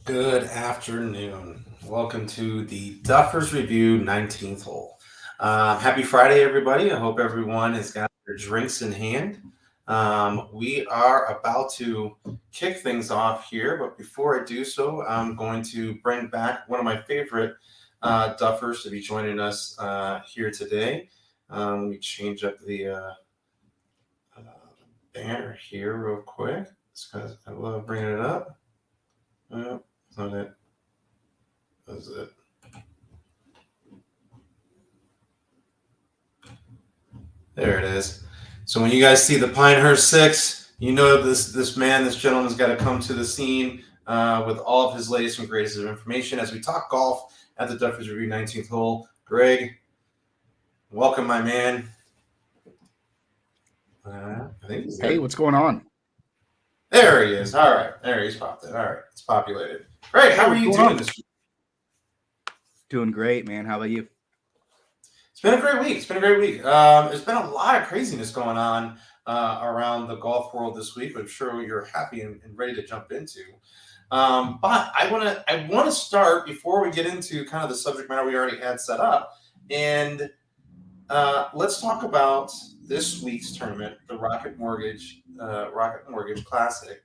Good afternoon. Welcome to the Duffers Review 19th hole. Happy Friday, everybody. I hope everyone has got their drinks in hand. We are about to kick things off here, but before I do so, I'm going to bring back one of my favorite Duffers to be joining us here today. Let me change up the uh, banner here real quick because I love bringing it up. It's not it. That's it. There it is. So when you guys see the Pinehurst Six, you know this gentleman's got to come to the scene with all of his latest and greatest of information as we talk golf at the Duffers Review 19th hole. Greg, welcome, my man. I think he's there. Hey, what's going on? There he is. All right, there he's popped in. All right, it's populated. Greg, how are you doing this week? Doing great, man. How about you? It's been a great week. There's been a lot of craziness going on around the golf world this week, which I'm sure you're happy and ready to jump into. But I want to start before we get into kind of the subject matter we already had set up, and let's talk about this week's tournament, the Rocket Mortgage Classic.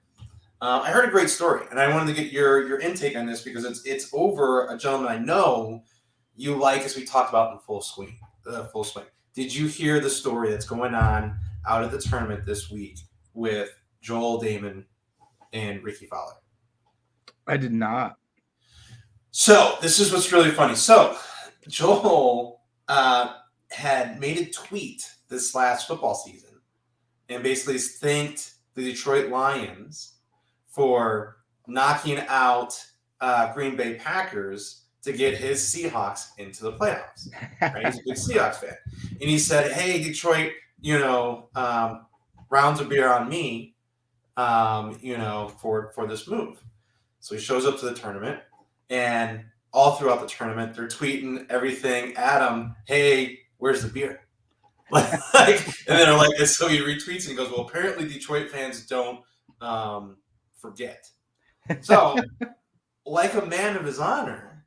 I heard a great story, and I wanted to get your intake on this because it's over a gentleman I know you like, as we talked about in full swing. Did you hear the story that's going on out at the tournament this week with Joel Damon and Ricky Fowler? I did not. So this is what's really funny. So Joel had made a tweet this last football season and basically thanked the Detroit Lions for knocking out Green Bay Packers to get his Seahawks into the playoffs. Right? He's a big Seahawks fan. And he said, hey, Detroit, rounds of beer on me, for this move. So he shows up to the tournament, and all throughout the tournament, they're tweeting everything at him, hey, where's the beer? And then they're like, so he retweets and he goes, well, apparently Detroit fans don't forget. So, like a man of his honor,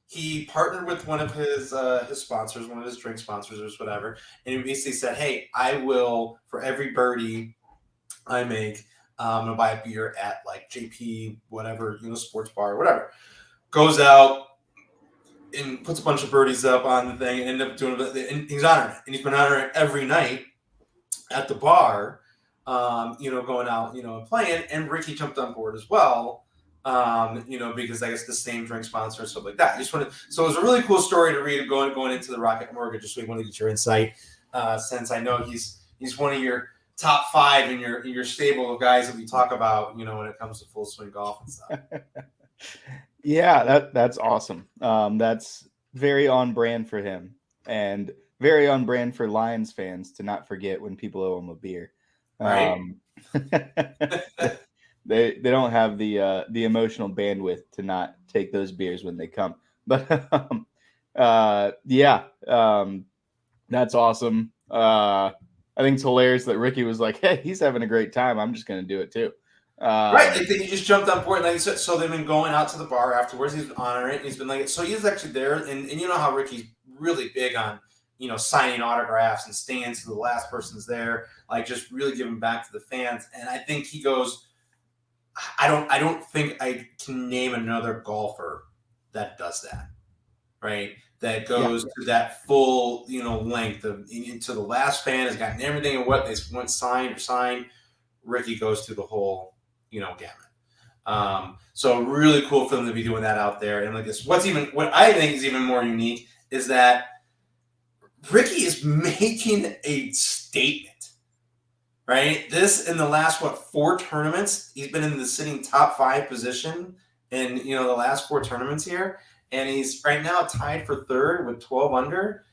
he partnered with one of his sponsors, one of his drink sponsors or whatever, and he basically said, hey, I will, for every birdie I make, I'm going to buy a beer at like JP, whatever, sports bar or whatever. Goes out and puts a bunch of birdies up on the thing and end up doing it. And he's honoring it. And he's been honoring it every night at the bar, going out, and playing. And Ricky jumped on board as well. Because I guess the same drink sponsor and stuff like that. So it was a really cool story to read going into the Rocket Mortgage. Just so we want to get your insight, since I know he's one of your top five in your stable of guys that we talk about, when it comes to full swing golf and stuff. Yeah, that's awesome. That's very on brand for him, and very on brand for Lions fans to not forget when people owe him a beer. Right. They don't have the emotional bandwidth to not take those beers when they come. But that's awesome. I think it's hilarious that Ricky was like, hey, he's having a great time. I'm just going to do it too. Right. He just jumped on board. Like, so they've been going out to the bar afterwards. He's been honoring it. He's been like, so he's actually there. And you know how Ricky's really big on, signing autographs and staying to the last person's there, like just really giving back to the fans. And I think he goes, I don't think I can name another golfer that does that, right? That goes to that full, length of into the last fan has gotten everything and what they want signed. Ricky goes through the whole, gamut. So really cool for them to be doing that out there. And like this, what I think is even more unique is that Ricky is making a statement. Right? This in the last, 4 tournaments, he's been in the sitting top 5 position in, the last 4 tournaments here. And he's right now tied for 3rd with 12 under.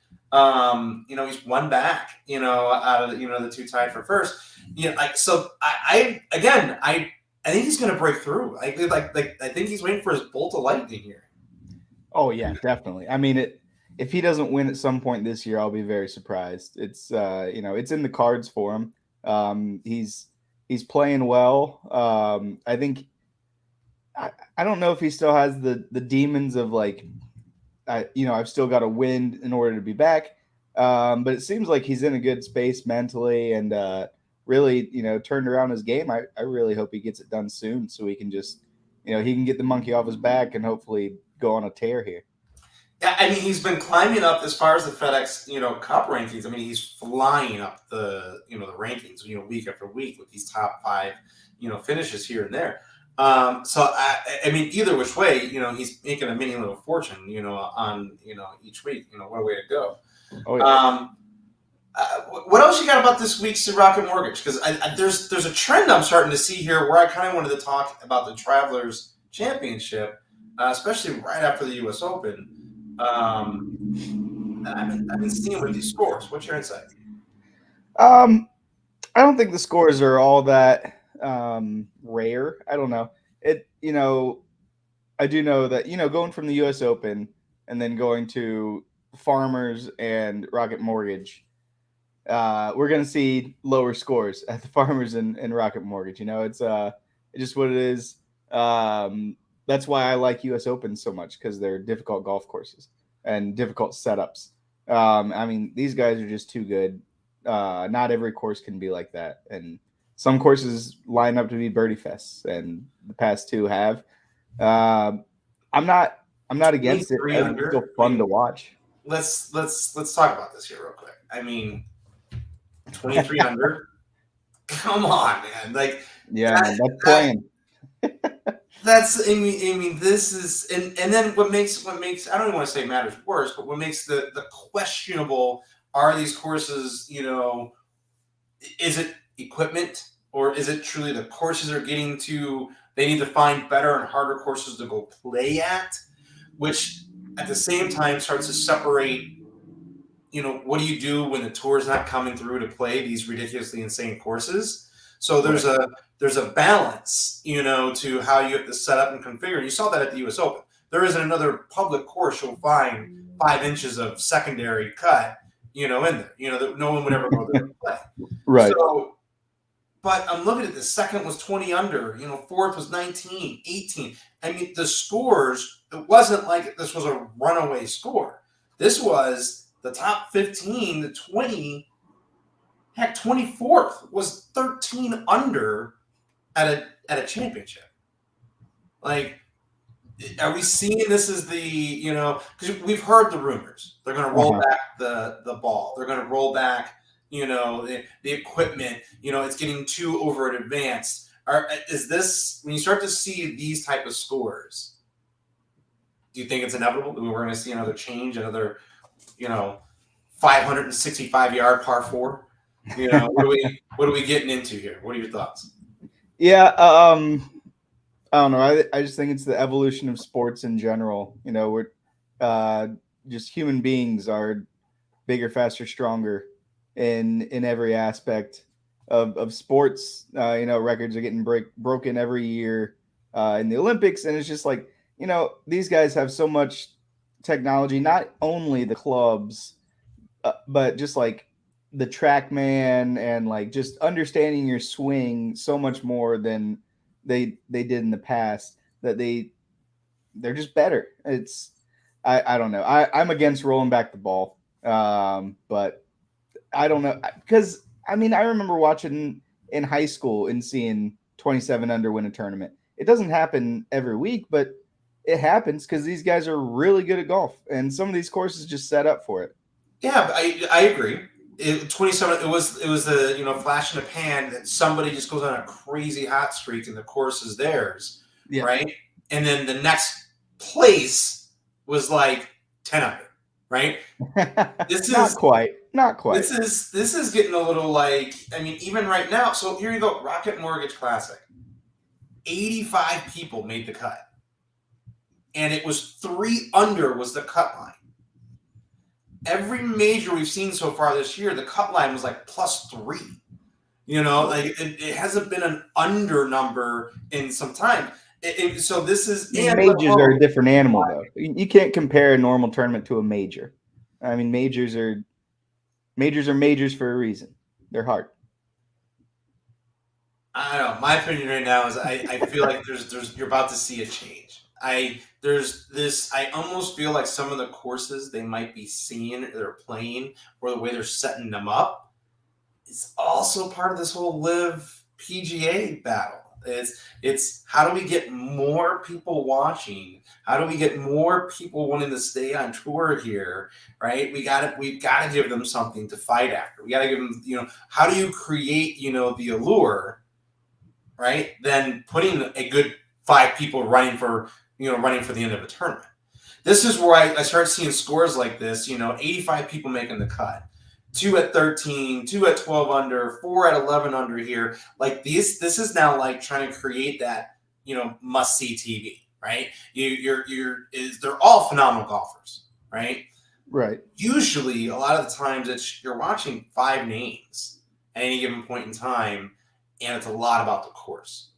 He's one back, out of, the 2 tied for 1st. I think he's going to break through. I think he's waiting for his bolt of lightning here. Oh, yeah, definitely. I mean, if he doesn't win at some point this year, I'll be very surprised. It's, it's in the cards for him. He's playing well. I think I don't know if he still has the demons of like I've still got to win in order to be back. But it seems like he's in a good space mentally and really, turned around his game. I really hope he gets it done soon so he can just, he can get the monkey off his back and hopefully go on a tear here. Yeah, I mean, he's been climbing up as far as the FedEx, Cup rankings. I mean, he's flying up the rankings, week after week with these top five, finishes here and there. So I mean, either which way, he's making a mini little fortune, on each week. What a way to go. Oh yeah. What else you got about this week's Rocket Mortgage? Because there's a trend I'm starting to see here where I kind of wanted to talk about the Travelers Championship, especially right after the U.S. Open. I've been seeing with these scores. What's your insight? I don't think the scores are all that rare. I don't know. I do know that, going from the US Open and then going to Farmers and Rocket Mortgage, we're going to see lower scores at the Farmers and Rocket Mortgage. It's just what it is. That's why I like US Open so much, because they're difficult golf courses and difficult setups. I mean, these guys are just too good. Not every course can be like that, and some courses line up to be birdie fests, and the past two have. Uh, I'm not. I'm not against it. 23 I think it's still under. fun to watch. Let's talk about this here real quick. I mean, 23 under. Come on, man. Like, Yeah, man, that's playing. that's I mean this is and then what makes I don't even want to say matters worse, but what makes the questionable are these courses, is it equipment or is it truly the courses are getting to they need to find better and harder courses to go play at, which at the same time starts to separate, what do you do when the tour is not coming through to play these ridiculously insane courses? So there's a balance, to how you have to set up and configure. And you saw that at the U.S. Open. There isn't another public course you'll find 5 inches of secondary cut, in there. That no one would ever go there to play. Right. So, but I'm looking at the second was 20 under, fourth was 19, 18. I mean, the scores, it wasn't like this was a runaway score. This was the top 15, the 20. Heck, 24th was 13 under at a championship. Like, are we seeing this as the, because we've heard the rumors. They're going to roll back the ball. They're going to roll back, the equipment. It's getting too over advanced. Is this, when you start to see these type of scores, do you think it's inevitable that we're going to see another change, another, 565-yard par four? What are we getting into here? What are your thoughts? Yeah, I don't know. I just think it's the evolution of sports in general. We're just human beings are bigger, faster, stronger in every aspect of sports. Records are getting broken every year in the Olympics, and it's just like, these guys have so much technology. Not only the clubs, but just like the TrackMan and like just understanding your swing so much more than they did in the past, that they're just better. I don't know. I'm against rolling back the ball, but I don't know, because I mean I remember watching in high school and seeing 27 under win a tournament. It doesn't happen every week, but it happens because these guys are really good at golf, and some of these courses just set up for it. Yeah, I agree. 27. It was the flash in the pan that somebody just goes on a crazy hot streak and the course is theirs, Yeah. right? And then the next place was like 10 under, right? This Not is quite. This is getting a little like, I mean, even right now. So here you go, Rocket Mortgage Classic. 85 people made the cut, and it was 3 under was the cut line. Every major we've seen so far this year, the cut line was like +3. Like it hasn't been an under number in some time. So this is majors are a different animal, though. You can't compare a normal tournament to a major. I mean, majors are majors for a reason. They're hard. I don't know. My opinion right now is I feel like there's you're about to see a change. There's this I almost feel like some of the courses they might be seeing they're playing or the way they're setting them up is also part of this whole live PGA battle. It's how do we get more people watching? How do we get more people wanting to stay on tour here? Right? We've got to give them something to fight after. We got to give them, how do you create, the allure, right? Then putting a good five people running for the end of a tournament. This is where I start seeing scores like this, 85 people making the cut. Two at 13, two at 12 under, four at 11 under here. Like this is now like trying to create that, must see TV, right? They're all phenomenal golfers, right? Right. Usually, a lot of the times, you're watching five names at any given point in time, and it's a lot about the course.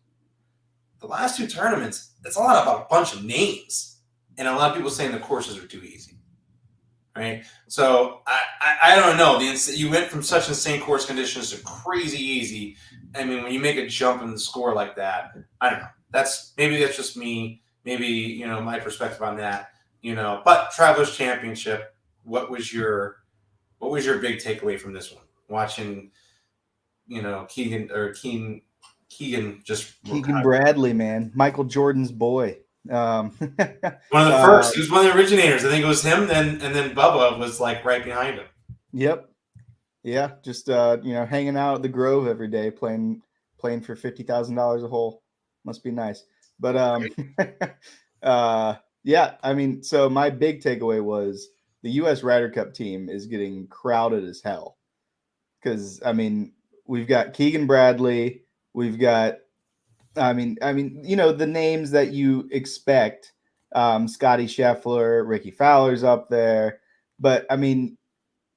The last two tournaments, it's a lot about a bunch of names, and a lot of people saying the courses are too easy, right? So I don't know. You went from such insane course conditions to crazy easy. I mean, when you make a jump in the score like that, I don't know. That's just me. Maybe my perspective on that. But Travelers Championship. What was your big takeaway from this one? Watching, Keegan just Keegan Bradley, man, Michael Jordan's boy. One of the first. He was one of the originators. I think it was him, and then Bubba was like right behind him. Yep. Yeah, just hanging out at the Grove every day, playing for $50,000 a hole. Must be nice. But yeah, I mean, so my big takeaway was the U.S. Ryder Cup team is getting crowded as hell. Because I mean, we've got Keegan Bradley, we've got, I mean, the names that you expect. Scotty Scheffler, Ricky Fowler's up there, but I mean,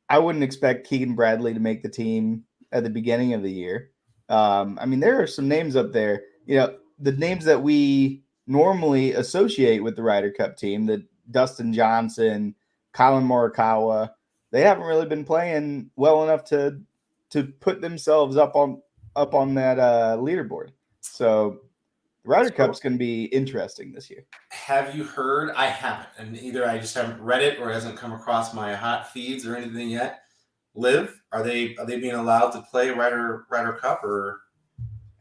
I wouldn't expect Keegan Bradley to make the team at the beginning of the year. I mean, there are some names up there. The names that we normally associate with the Ryder Cup team, the Dustin Johnson, Colin Morikawa, they haven't really been playing well enough to put themselves up on that leaderboard. So the Ryder Cup's going to be interesting this year. Have you heard? I haven't, and either I just haven't read it or it hasn't come across my hot feeds or anything yet. Live, are they being allowed to play Ryder Cup, or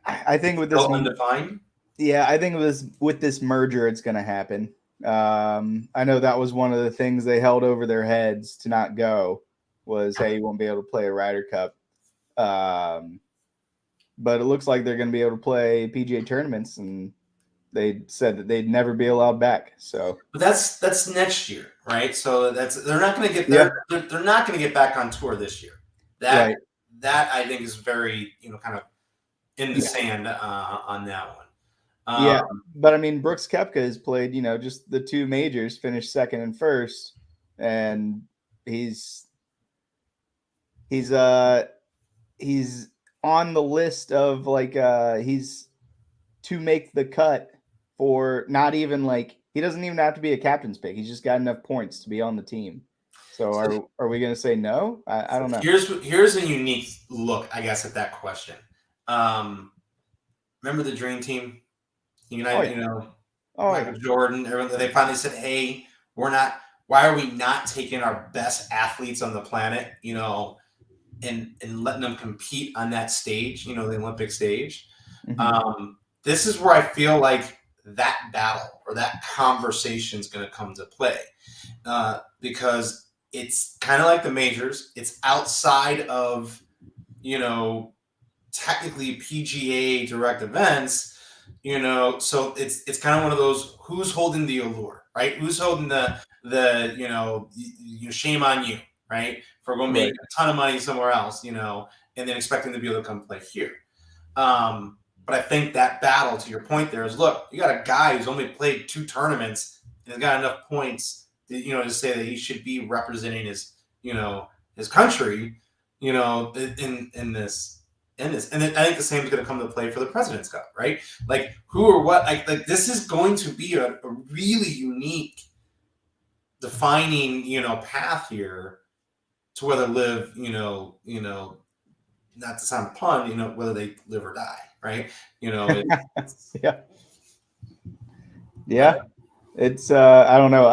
I think with this undefined? Yeah, I think with this merger, it's going to happen. I know that was one of the things they held over their heads to not go was, hey, you won't be able to play a Ryder Cup. But it looks like they're going to be able to play PGA tournaments, and they said that they'd never be allowed back. So, but that's next year, right? So they're not going to get they're not going to get back on tour this year. That I think is very kind of in the sand on that one. Yeah, but I mean, Brooks Koepka has played just the two majors, finished second and first, and he's on the list of he's to make the cut for not even he doesn't even have to be a captain's pick. He's just got enough points to be on the team. So are we going to say no? I don't know. Here's a unique look, I guess, at that question. Remember the Dream Team? Michael Jordan. Everyone, they finally said, "Hey, why are we not taking our best athletes on the planet, and letting them compete on that stage, the Olympic stage?" Mm-hmm. This is where I feel like that battle or that conversation is going to come to play, because it's kind of like the majors. It's outside of, technically PGA direct events, so it's kind of one of those, who's holding the allure, right? Who's holding the shame on you, right? For going to make a ton of money somewhere else, and then expecting to be able to come play here. But I think that battle, to your point there, is, look, you got a guy who's only played 2 tournaments and has got enough points to, to say that he should be representing his, his country, in this. And then I think the same is going to come to play for the President's Cup, right? Like, who or what? Like this is going to be a really unique, defining, path here to whether live, not to sound a pun, whether they live or die, right? You know, Yeah. Yeah. It's I don't know.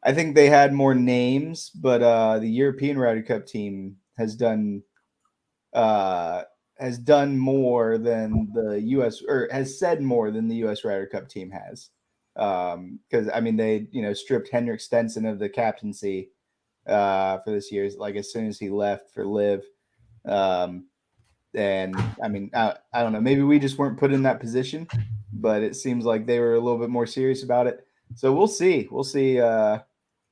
I think they had more names, but the European Ryder Cup team uh has done more than the US, or has said more than the US Ryder Cup team has. Because I mean they, stripped Henrik Stenson of the captaincy for this year, like as soon as he left for Live. Um, and I mean, I don't know, maybe we just weren't put in that position, but it seems like they were a little bit more serious about it. So we'll see. We'll see. Yeah.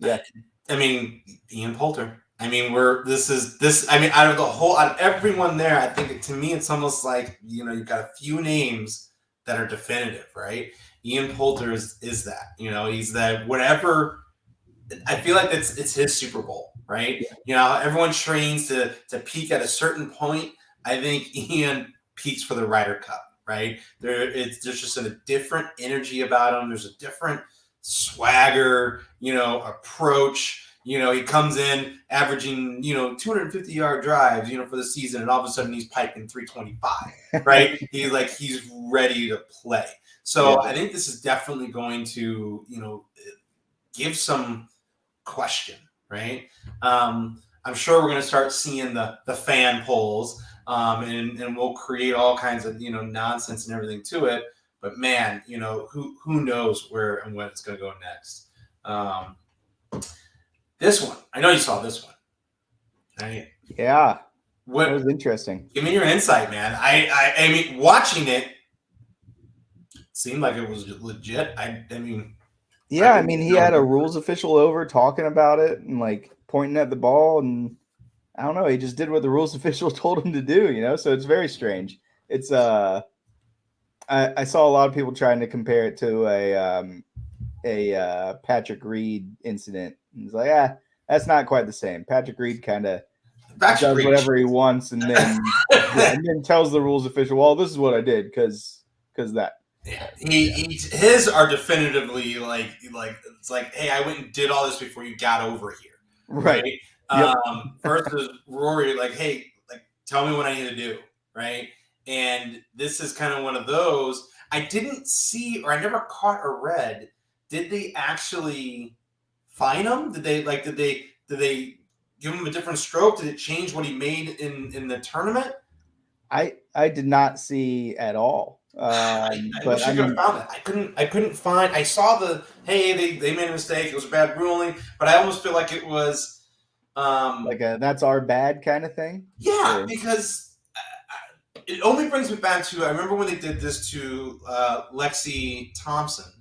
I mean, Ian Poulter. I mean, this. I mean, out of everyone there, I think to me, it's almost like you've got a few names that are definitive, right? Ian Poulter is that. He's that whatever. I feel like it's his Super Bowl, right? Everyone trains to peak at a certain point. I think Ian peaks for the Ryder Cup, right? There's just a different energy about him. There's a different swagger, approach. He comes in averaging, 250-yard drives, for the season, and all of a sudden he's piping 325, right? He's ready to play. So Yeah. I think this is definitely going to, give some question, right? I'm sure we're going to start seeing the fan polls, and we'll create all kinds of nonsense and everything to it. But man, who knows where and when it's going to go next. This one, I know you saw this one, right? Yeah. What? That was interesting. Give me your insight, man. I mean, watching it seemed like it was legit. I mean. Yeah, I mean, he had a rules official over talking about it and like pointing at the ball, and I don't know, he just did what the rules official told him to do, so it's very strange. It's I saw a lot of people trying to compare it to a Patrick Reed incident. It's like, that's not quite the same. Patrick Reed kind of does whatever he wants, and then and then tells the rules official, "Well, this is what I did because that." Yeah, his are definitively like it's like, hey, I went and did all this before you got over here, right? Yep. Versus Rory, like, hey, like, tell me what I need to do, right? And this is kind of one of those. I didn't see, or I never caught or read. Did they actually fine him? Did they give him a different stroke? Did it change what he made in the tournament? I did not see at all. I But wish I could have found it. I couldn't find. I saw the hey, they made a mistake. It was a bad ruling, but I almost feel like it was like a that's our bad kind of thing. Yeah, because it only brings me back to I remember when they did this to Lexi Thompson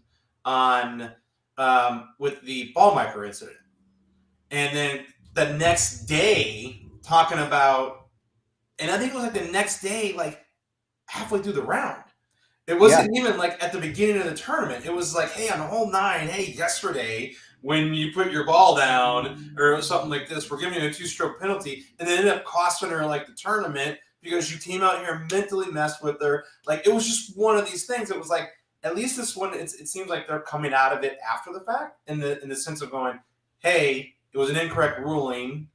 on with the Ballmaker incident, and then the next day talking about, and I think it was like the next day, like halfway through the round. It wasn't even like at the beginning of the tournament. It was like, hey, on hole 9, hey, yesterday when you put your ball down or something like this, we're giving you a 2-stroke penalty, and they ended up costing her like the tournament because you came out here and mentally messed with her. Like it was just one of these things. It was like at least this one, it seems like they're coming out of it after the fact in the sense of going, hey, it was an incorrect ruling.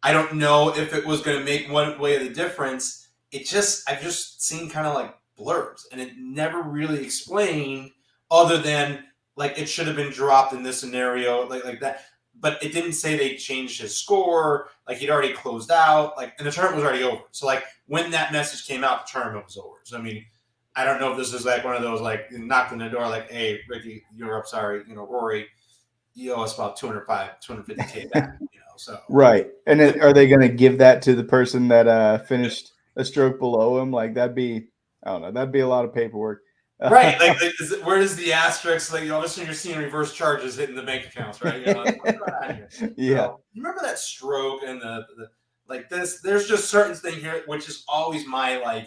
I don't know if it was going to make one way of the difference. I've just seen kind of like blurbs, and it never really explained other than like it should have been dropped in this scenario, like that. But it didn't say they changed his score, like he'd already closed out, like, and the tournament was already over. So like when that message came out, the tournament was over. So I mean, I don't know if this is like one of those like knocked on the door, like, hey, Ricky, you're up, sorry, Rory, you owe us about 250K back, so. Right. And are they going to give that to the person that finished a stroke below him? Like I don't know, that'd be a lot of paperwork. Right. Like where is the asterisk? Like, all of a sudden you're seeing reverse charges hitting the bank accounts, right? What's going on here? Yeah. So, you remember that stroke and the like this? There's just certain thing here, which is always my what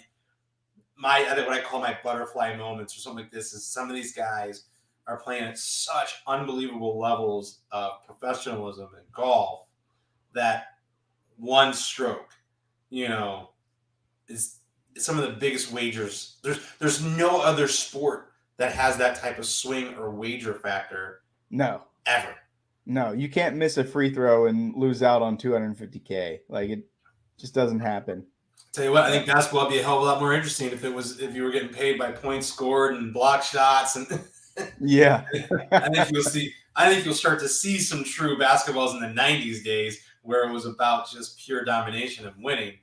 I call my butterfly moments or something like this, is some of these guys are playing at such unbelievable levels of professionalism in golf that one stroke, is some of the biggest wagers. There's no other sport that has that type of swing or wager factor. No. Ever. No, you can't miss a free throw and lose out on 250K. Like it just doesn't happen. Tell you what, I think basketball would be a hell of a lot more interesting if you were getting paid by points scored and block shots, and Yeah. I think you'll start to see some true basketballs in the '90s days where it was about just pure domination and winning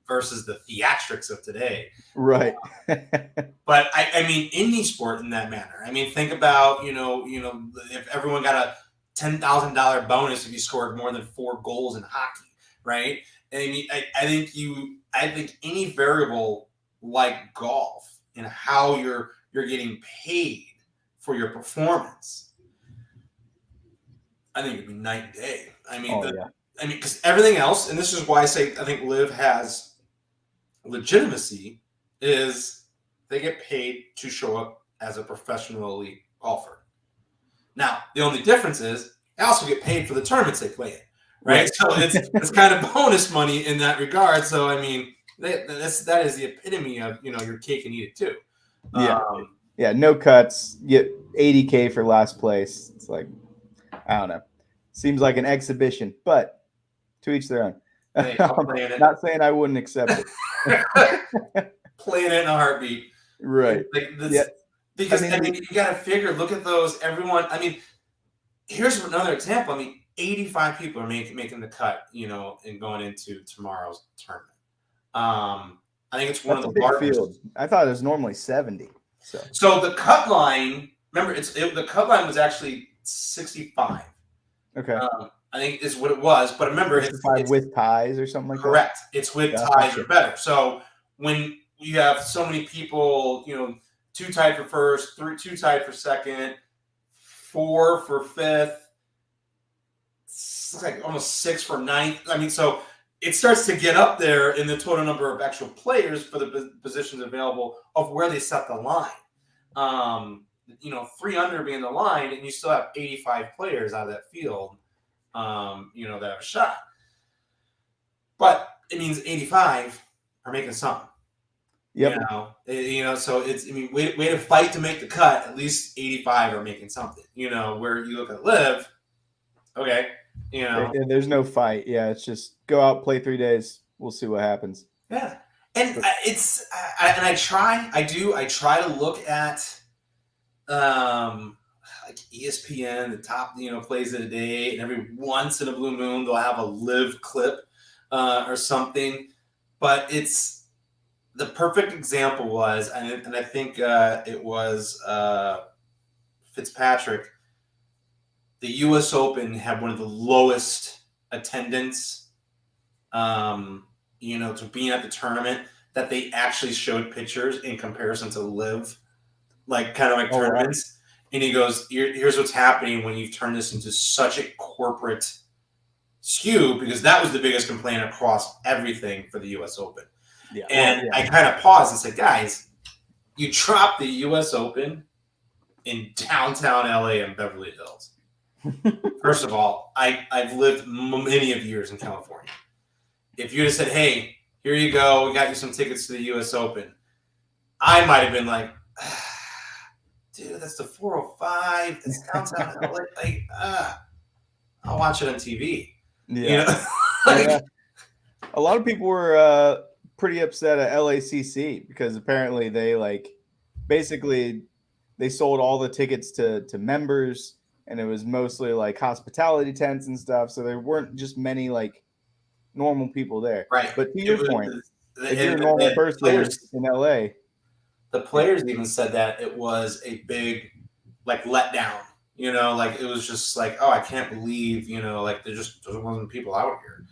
versus the theatrics of today. Right. But I mean, any sport in that manner. I mean, think about if everyone got a $10,000 bonus if you scored more than 4 goals in hockey, right? And I mean, I think any variable like golf and how you're getting paid for your performance, I think it'd be night and day. I mean, because everything else, and this is why I say I think Live has legitimacy, is they get paid to show up as a professional elite golfer. Now, the only difference is they also get paid for the tournaments they play in, right? So it's kind of bonus money in that regard. So I mean, that is the epitome of your cake and eat it too. Yeah, no cuts. Get $80K for last place. It's like, I don't know. Seems like an exhibition, but to each their own. Hey, not saying I wouldn't accept it. Playing it in a heartbeat. Right. Because I mean, you got to figure, look at those, everyone. I mean, here's another example. I mean, 85 people are making the cut, and going into tomorrow's tournament. I think it's one of the largest. Field. I thought it was normally 70. So the cut line, remember, the cut line was actually 65. Okay. I think is what it was, but remember, it's with ties or something like that. Correct. It's with ties or better. So when you have so many people, 2 tied for first, 2 tied for second, 4 for fifth, it's like almost 6 for ninth. I mean, so it starts to get up there in the total number of actual players for the positions available of where they set the line. 3 under being the line, and you still have 85 players out of that field, that have a shot. But it means 85 are making something. Yep. So it's, I mean, way to fight to make the cut. At least 85 are making something. Where you look at Live, okay, there's no fight. Yeah, it's just go out, play 3 days. We'll see what happens. Yeah, and I try to look at like ESPN, the top plays of the day, and every once in a blue moon they'll have a Live clip or something. But it's the perfect example was, and I think it was Fitzpatrick. The U.S. Open had one of the lowest attendance, to being at the tournament, that they actually showed pictures in comparison to Live, tournaments. Wow. And he goes, here's what's happening when you've turned this into such a corporate skew, because that was the biggest complaint across everything for the U.S. Open. Yeah, I kind of paused and said, guys, you dropped the U.S. Open in downtown L.A. and Beverly Hills. First of all, I've lived many of years in California. If you'd have said, hey, here you go, we got you some tickets to the U.S. Open, I might have been like, dude, that's the 405. That's downtown LA. I'll watch it on TV. Yeah. A lot of people were pretty upset at LACC because apparently they basically they sold all the tickets to members, and it was mostly like hospitality tents and stuff. So there weren't just many normal people there. Right. But to your point, if you're a normal person in LA. The players even said that it was a big letdown, it was just oh, I can't believe, there wasn't people out here,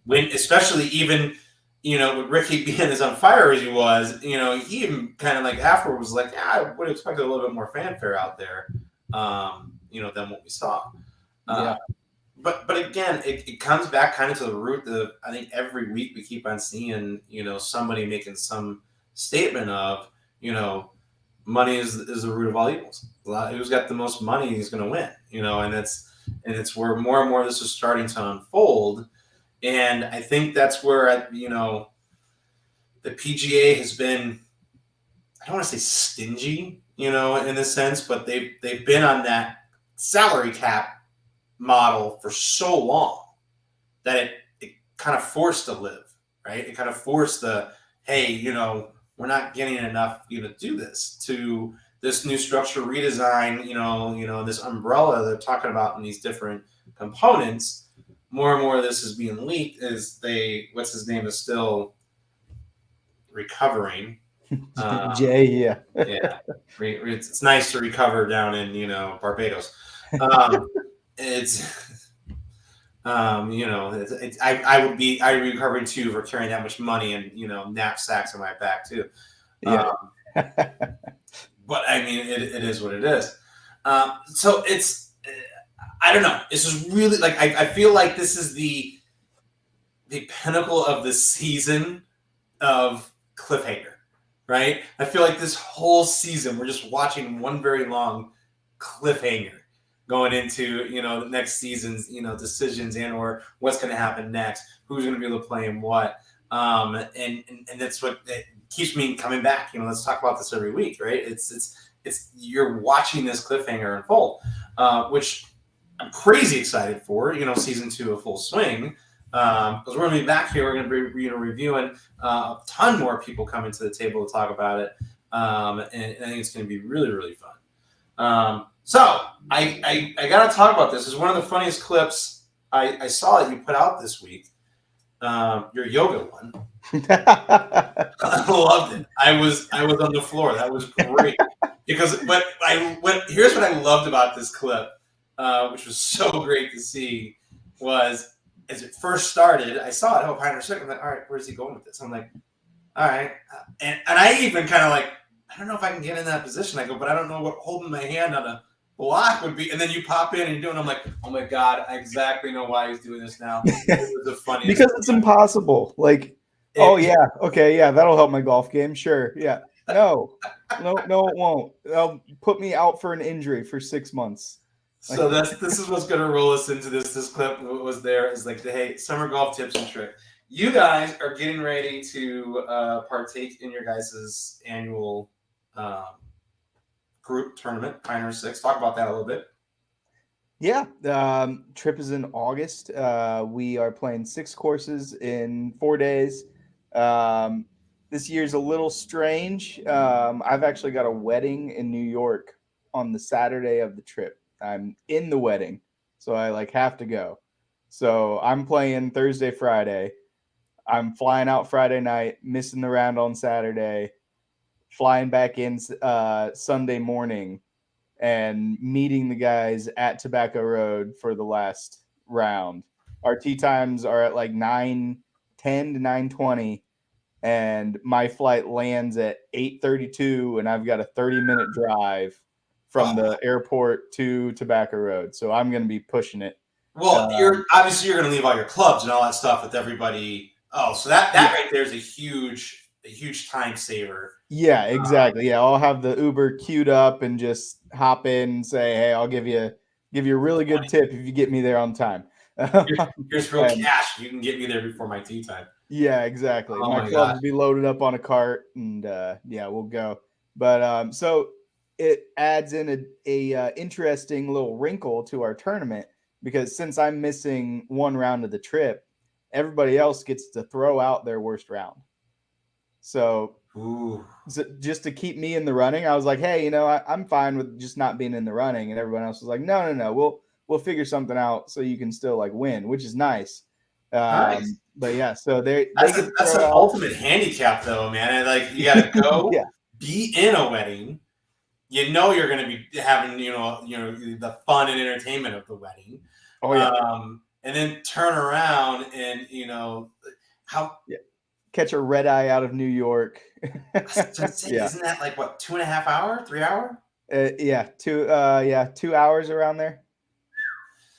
when, especially even, with Ricky being as on fire as he was, he even kind of afterward was yeah, I would have expected a little bit more fanfare out there, than what we saw. Yeah. But again, it comes back kind of to the root of, I think every week we keep on seeing, somebody making some statement of, money is the root of all evils. Who's got the most money is going to win, and it's where more and more this is starting to unfold. And I think that's where, the PGA has been, I don't want to say stingy, in a sense, but they've been on that salary cap model for so long that kind of forced to live, right? It kind of forced the, hey, we're not getting enough, to do this, to this new structure redesign, this umbrella they're talking about in these different components. More and more of this is being leaked as what's his name is still recovering. Jay, yeah. Yeah. It's nice to recover down in, Barbados. It's, I would be recovering too for carrying that much money and, knapsacks on my back too. Yeah. But I mean, it is what it is. So I don't know. This is really like, I feel like this is the pinnacle of the season of cliffhanger, right? I feel like this whole season we're just watching one very long cliffhanger going into the next season's decisions and or what's going to happen next, who's going to be able to play in what, and that's what it keeps me coming back. Let's talk about this every week, right? It's you're watching this cliffhanger unfold, which I'm crazy excited for. Season 2 of full swing. Because we're going to be back here. We're going to be reviewing a ton more people coming to the table to talk about it. And I think it's going to be really, really fun. So I got to talk about this. It's one of the funniest clips I saw that you put out this week. Your yoga one. I loved it. I was on the floor. That was great. Here's what I loved about this clip, which was so great to see, was as it first started, I saw it, Pioneer 6. I'm like, all right, where's he going with this? I'm like, all right. And I even kind of like, I don't know if I can get in that position. I go, but I don't know what holding my hand on a block would be. And then you pop in and you're doing, I'm like, oh my God, I exactly know why he's doing this now. It was the funniest. Because it's impossible. Like, oh yeah, okay, yeah, that'll help my golf game. Sure. Yeah. No, it won't. They'll put me out for an injury for 6 months. So this is what's going to roll us into this. This clip was there is like, hey, summer golf tips and tricks. You guys are getting ready to partake in your guys' annual group tournament, Pioneer 6. Talk about that a little bit. Yeah, trip is in August. We are playing 6 courses in 4 days. This year's a little strange. I've actually got a wedding in New York on the Saturday of the trip. I'm in the wedding, so I have to go. So I'm playing Thursday, Friday. I'm flying out Friday night, missing the round on Saturday, flying back in Sunday morning, and meeting the guys at Tobacco Road for the last round. Our tee times are at like 9:10 to 9:20, and my flight lands at 8:32, and I've got a 30-minute drive from the airport to Tobacco Road. So I'm going to be pushing it. Well, you're going to leave all your clubs and all that stuff with everybody. Oh, so that right there is a huge time saver. Yeah, exactly. Yeah, I'll have the Uber queued up and just hop in and say, "Hey, I'll give you a really good tip if you get me there on time." Here's real cash. You can get me there before my tee time. Yeah, exactly. My clubs will be loaded up on a cart, and we'll go. But so it adds in a interesting little wrinkle to our tournament, because since I'm missing one round of the trip, everybody else gets to throw out their worst round. So just to keep me in the running, I was like, hey, I'm fine with just not being in the running. And everyone else was like, no, we'll figure something out so you can still win, which is nice. Nice. But yeah, so that's an ultimate handicap though, man. You got to go be in a wedding. You're going to be having, the fun and entertainment of the wedding. Oh yeah. And then turn around and, catch a red eye out of New York. Isn't that 2.5 hour, 3 hour? 2 hours around there.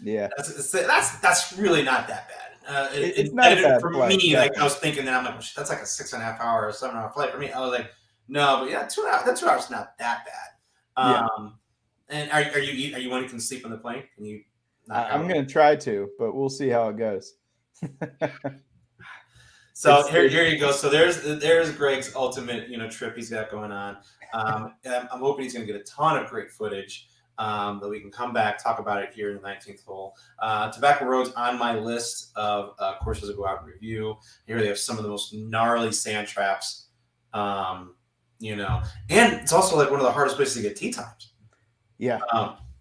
Yeah, that's really not that bad. It's not bad for flight, me. Definitely. I was thinking that I'm like, that's like a 6.5 hour or 7 hour flight for me. I was like, no, but yeah, 2 hours. That 2 hours is not that bad. And are you one who can sleep on the plane? Can you? I'm gonna try to, but we'll see how it goes. So here you go. So there's Greg's ultimate trip he's got going on. I'm hoping he's going to get a ton of great footage that we can come back, talk about it here in the 19th hole. Tobacco Road's on my list of courses to go out and review. Here they have some of the most gnarly sand traps, and it's also like one of the hardest places to get tee times. Yeah.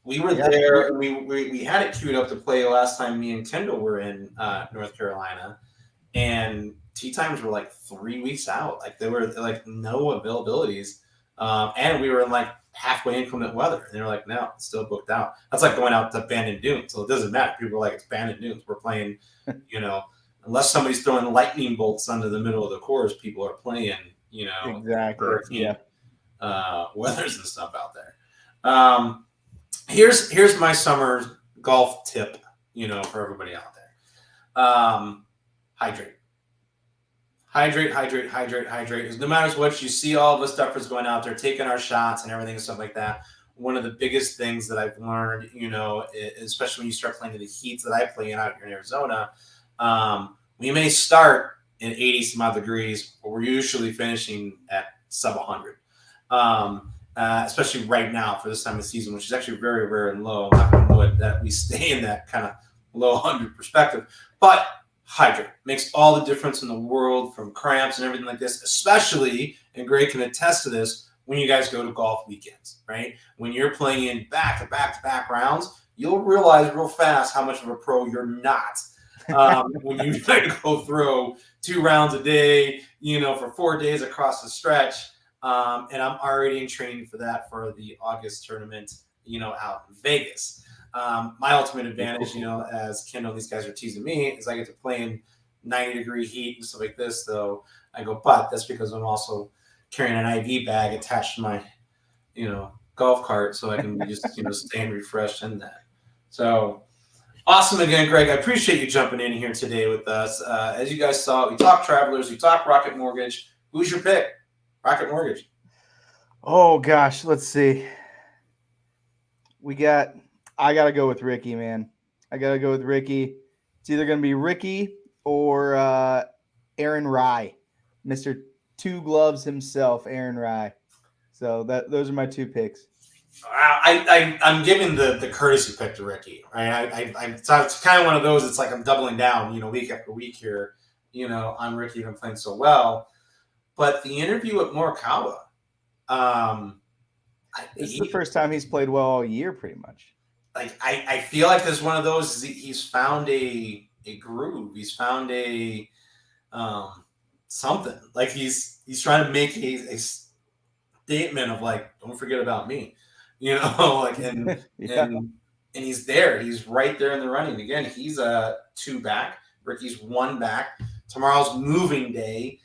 We were there, and we had it queued up to play last time me and Kendall were in North Carolina, and tee times were like 3 weeks out. Like there were like no availabilities, and we were in like halfway inclement weather, and they were like, "No, it's still booked out." That's like going out to Bandon Dunes, so it doesn't matter. People are like, "It's Bandon Dunes. We're playing," unless somebody's throwing lightning bolts under the middle of the course, people are playing, exactly. hurricane weathers and stuff out there. Here's my summer golf tip, for everybody out there. Hydrate. Hydrate. Because no matter what, you see all of us Duffers going out there, taking our shots and everything and stuff like that. One of the biggest things that I've learned, especially when you start playing in the heats that I play in out here in Arizona, we may start in 80 some odd degrees, but we're usually finishing at sub 100. Especially right now for this time of season, which is actually very rare and low, knock on wood, that we stay in that kind of low 100 perspective. But hydrate makes all the difference in the world, from cramps and everything like this, especially, and Greg can attest to this, when you guys go to golf weekends, right? When you're playing in back-to-back rounds, you'll realize real fast how much of a pro you're not. When you try to go throw 2 rounds a day, for 4 days across the stretch. And I'm already in training for that for the August tournament, out in Vegas. My ultimate advantage, as Kendall and these guys are teasing me, is I get to play in 90-degree heat and stuff like this. Though I go, but that's because I'm also carrying an IV bag attached to my, golf cart, so I can just, staying refreshed in that. So awesome again, Greg. I appreciate you jumping in here today with us. As you guys saw, we talked Travelers, we talked Rocket Mortgage. Who's your pick? Rocket Mortgage. Oh gosh, let's see. I gotta go with Ricky, man. I gotta go with Ricky. It's either gonna be Ricky or Aaron Rye, Mr. Two Gloves himself, Aaron Rye. So those are my 2 picks. I'm giving the courtesy pick to Ricky. Right? It's kind of one of those. It's like I'm doubling down, week after week here, on Ricky. Been playing so well. But the interview with Morikawa, this is the first time he's played well all year, pretty much. Like I feel like there's one of those. He's found a groove. He's found a something. Like he's trying to make a statement of like, don't forget about me, like and he's there. He's right there in the running. Again, he's 2 back. Ricky's 1 back. Tomorrow's moving day.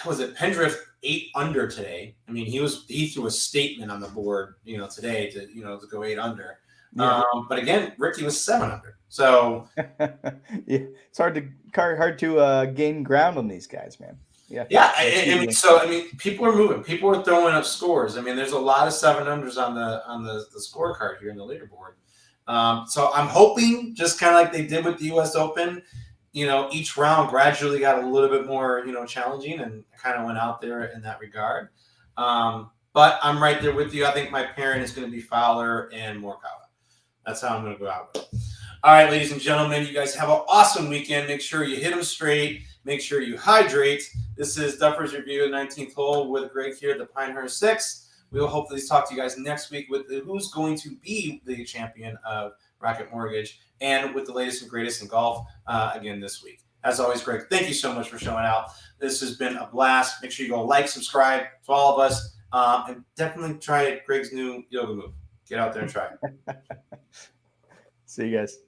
Was it Pendrift 8 under today? He threw a statement on the board, today to go 8 under. Yeah. But again, Ricky was 7 under. So yeah, it's hard to gain ground on these guys, man. Yeah. People are moving. People are throwing up scores. There's a lot of 7 unders on the scorecard here in the leaderboard. So I'm hoping, just kind of like they did with the U.S. Open, each round gradually got a little bit more, challenging, and kind of went out there in that regard. But I'm right there with you. I think my parent is going to be Fowler and Morikawa. That's how I'm going to go out with it. All right, ladies and gentlemen, you guys have an awesome weekend. Make sure you hit them straight. Make sure you hydrate. This is Duffers Review, 19th hole with Greg here at the Pinehurst 6. We will hopefully talk to you guys next week with who's going to be the champion of Rocket Mortgage, and with the latest and greatest in golf again this week. As always, Greg, thank you so much for showing out. This has been a blast. Make sure you go like, subscribe to all of us, and definitely try Greg's new yoga move. Get out there and try it. See you guys.